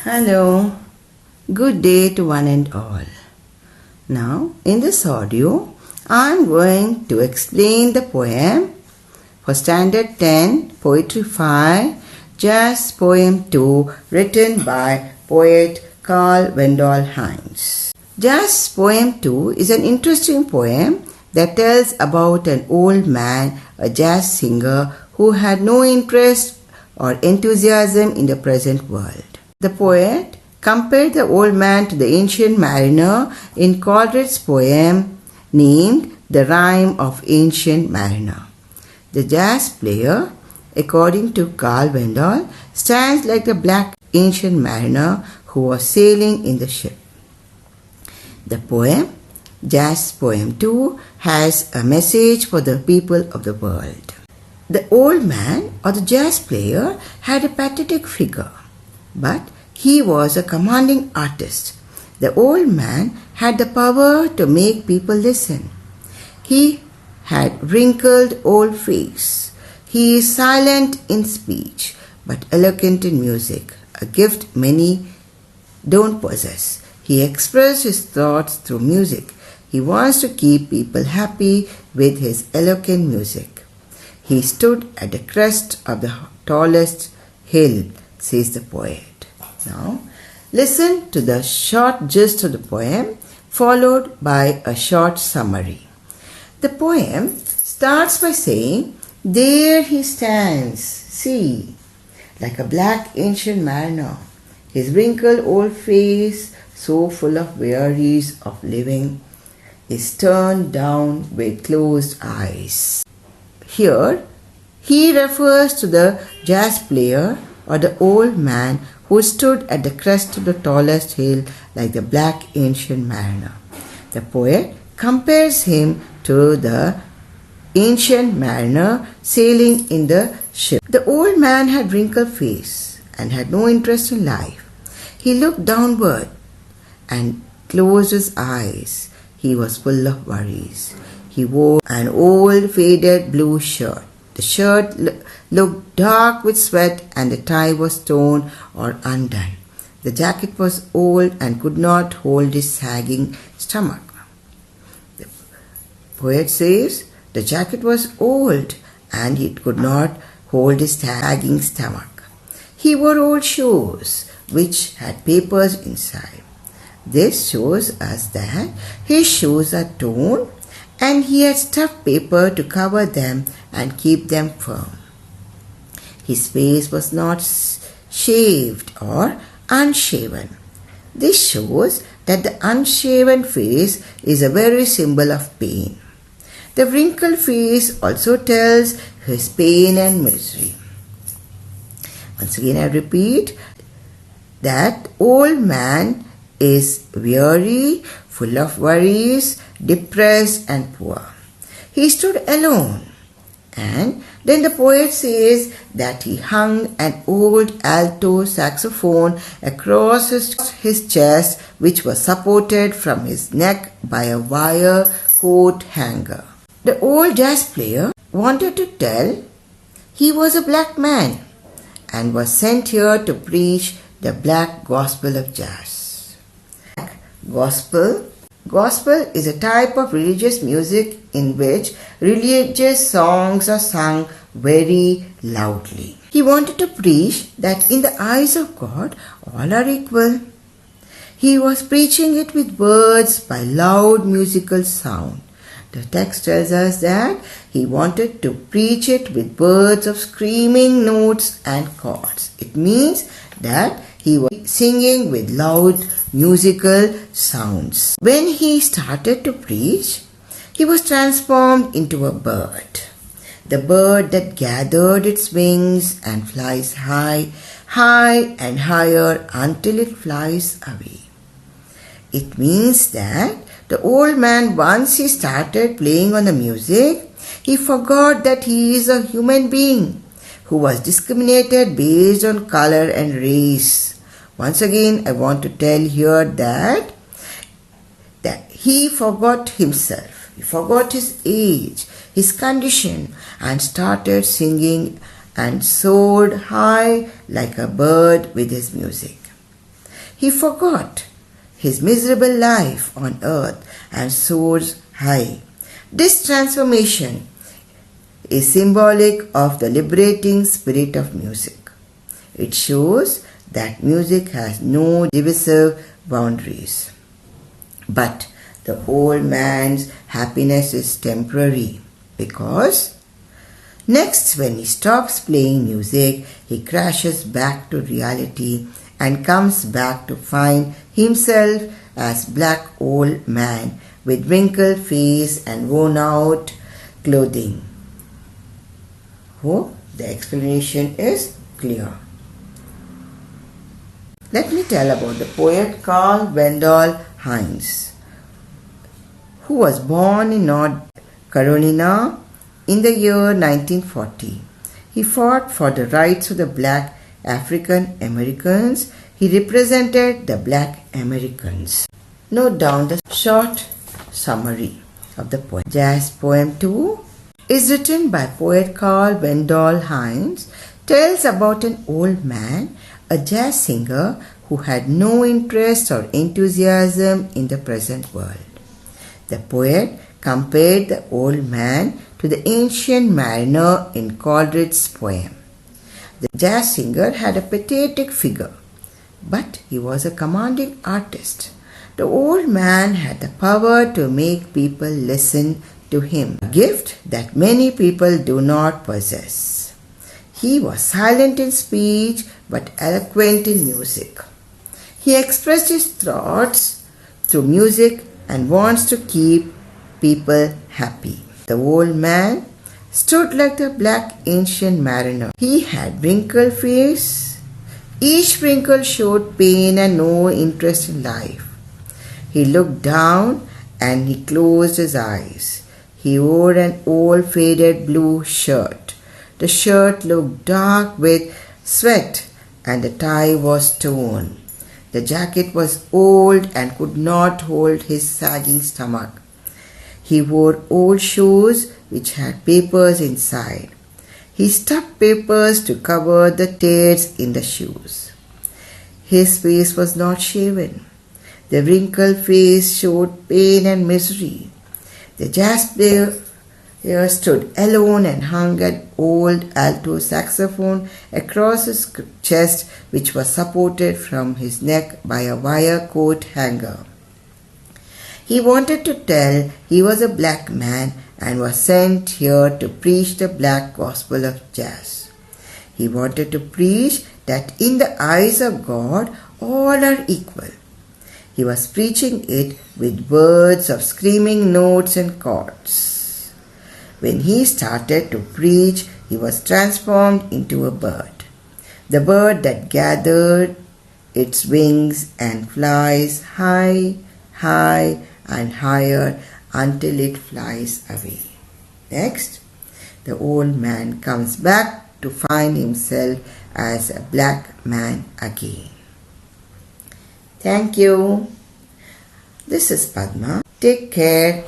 Hello, good day to one and all. Now, in this audio, I am going to explain the poem for Standard 10, Poetry 5, Jass Poem 2, written by poet Carl Wendell Hines. Jass Poem 2 is an interesting poem that tells about an old man, a jazz singer, who had no interest or enthusiasm in the present world. The poet compared the old man to the ancient mariner in Coleridge's poem named The Rime of Ancient Mariner. The jazz player, according to Carl Wendell, stands like the black ancient mariner who was sailing in the ship. The poem, Jass Poem 2, has a message for the people of the world. The old man or the jazz player had a pathetic figure, but he was a commanding artist. The old man had the power to make people listen. He had wrinkled old face. He is silent in speech, but eloquent in music, a gift many don't possess. He expressed his thoughts through music. He wants to keep people happy with his eloquent music. He stood at the crest of the tallest hill, says the poet. Now, listen to the short gist of the poem, followed by a short summary. The poem starts by saying, "There he stands, see, like a black ancient mariner, his wrinkled old face, so full of wearies of living, is turned down with closed eyes." Here, he refers to the jazz player or the old man who stood at the crest of the tallest hill like the black ancient mariner. The poet compares him to the ancient mariner sailing in the ship. The old man had wrinkled face and had no interest in life. He looked downward and closed his eyes. He was full of worries. He wore an old faded blue shirt. The shirt looked dark with sweat and the tie was torn or undone. The jacket was old and could not hold his sagging stomach. The poet says the jacket was old and it could not hold his sagging stomach. He wore old shoes which had papers inside. This shows us that his shoes are torn and he had stuffed paper to cover them and keep them firm. His face was not shaved or unshaven. This shows that the unshaven face is a very symbol of pain. The wrinkled face also tells his pain and misery. Once again I repeat, that old man is weary, full of worries, depressed and poor. He stood alone, and then the poet says that he hung an old alto saxophone across his chest, which was supported from his neck by a wire coat hanger. The old jazz player wanted to tell he was a black man and was sent here to preach the black gospel of jazz. Gospel is a type of religious music in which religious songs are sung very loudly. He wanted to preach that in the eyes of God all are equal. He was preaching it with words by loud musical sound. The text tells us that he wanted to preach it with words of screaming notes and chords. It means that he was singing with loud musical sounds. When he started to preach, he was transformed into a bird. The bird that gathered its wings and flies high, high and higher until it flies away. It means that the old man, once he started playing on the music, he forgot that he is a human being who was discriminated based on color and race. Once again, I want to tell here that he forgot himself. He forgot his age, his condition, and started singing and soared high like a bird with his music. He forgot his miserable life on earth and soars high. This transformation is symbolic of the liberating spirit of music. It shows that music has no divisive boundaries. But the old man's happiness is temporary because next, when he stops playing music, he crashes back to reality and comes back to find himself as black old man with wrinkled face and worn out clothing. Hope the explanation is clear. Let me tell about the poet Carl Wendell Hines, who was born in North Carolina in the year 1940. He fought for the rights of the black African Americans. He represented the black Americans. Note down the short summary of the poem. Jass poem 2 is written by poet Carl Wendell Hines, tells about an old man, a jazz singer who had no interest or enthusiasm in the present world. The poet compared the old man to the ancient mariner in Coleridge's poem. The jazz singer had a pathetic figure, but he was a commanding artist. The old man had the power to make people listen to him, a gift that many people do not possess. He was silent in speech but eloquent in music. He expressed his thoughts through music and wants to keep people happy. The old man stood like the black ancient mariner. He had wrinkled face. Each wrinkle showed pain and no interest in life. He looked down and he closed his eyes. He wore an old faded blue shirt. The shirt looked dark with sweat and the tie was torn. The jacket was old and could not hold his sagging stomach. He wore old shoes which had papers inside. He stuck papers to cover the tears in the shoes. His face was not shaven. The wrinkled face showed pain and misery. The jazz player stood alone and hung an old alto saxophone across his chest, which was supported from his neck by a wire coat hanger. He wanted to tell he was a black man and was sent here to preach the black gospel of jazz. He wanted to preach that in the eyes of God all are equal. He was preaching it with words of screaming notes and chords. When he started to preach, he was transformed into a bird. The bird that gathered its wings and flies high, high and higher until it flies away. Next, the old man comes back to find himself as a black man again. Thank you. This is Padma. Take care.